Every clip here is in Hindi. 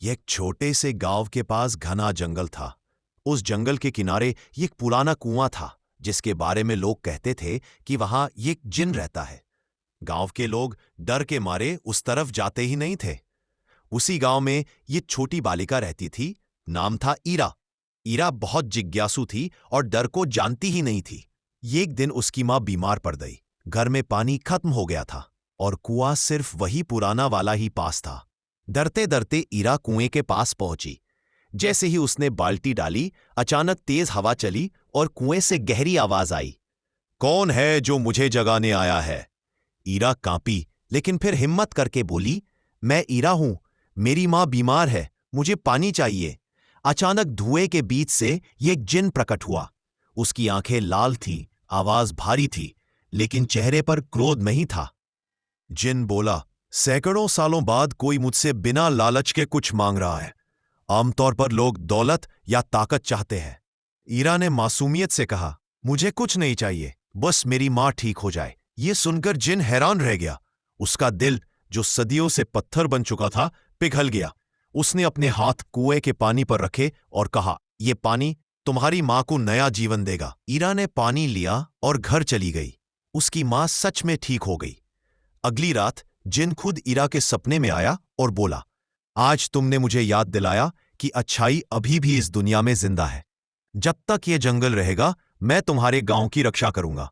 यह एक छोटे से गांव के पास घना जंगल था। उस जंगल के किनारे एक पुराना कुआं था, जिसके बारे में लोग कहते थे कि वहां एक जिन रहता है। गांव के लोग डर के मारे उस तरफ जाते ही नहीं थे। उसी गांव में ये छोटी बालिका रहती थी। नाम था ईरा। ईरा बहुत जिज्ञासु थी और डर को जानती ही नहीं थी। एक दिन उसकी मां बीमार पड़ गई। घर में पानी खत्म हो गया था और कुआं सिर्फ वही पुराना वाला ही पास था। डरते डरते ईरा कुएं के पास पहुंची। जैसे ही उसने बाल्टी डाली, अचानक तेज हवा चली और कुएं से गहरी आवाज आई। कौन है जो मुझे जगाने आया है? ईरा कांपी, लेकिन फिर हिम्मत करके बोली, मैं ईरा हूं। मेरी मां बीमार है, मुझे पानी चाहिए। अचानक धुएं के बीच से एक जिन प्रकट हुआ। उसकी आंखें लाल थीं, आवाज भारी थी, लेकिन चेहरे पर क्रोध नहीं था। जिन बोला, सैकड़ों सालों बाद कोई मुझसे बिना लालच के कुछ मांग रहा है। आमतौर पर लोग दौलत या ताकत चाहते हैं। ईरा ने मासूमियत से कहा, मुझे कुछ नहीं चाहिए, बस मेरी मां ठीक हो जाए। ये सुनकर जिन हैरान रह गया। उसका दिल, जो सदियों से पत्थर बन चुका था, पिघल गया। उसने अपने हाथ कुएं के पानी पर रखे और कहा, यह पानी तुम्हारी मां को नया जीवन देगा। ईरा ने पानी लिया और घर चली गई। उसकी मां सच में ठीक हो गई। अगली रात जिन खुद ईरा के सपने में आया और बोला, आज तुमने मुझे याद दिलाया कि अच्छाई अभी भी इस दुनिया में जिंदा है। जब तक ये जंगल रहेगा, मैं तुम्हारे गांव की रक्षा करूंगा।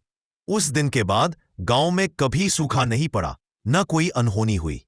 उस दिन के बाद गांव में कभी सूखा नहीं पड़ा, न कोई अनहोनी हुई।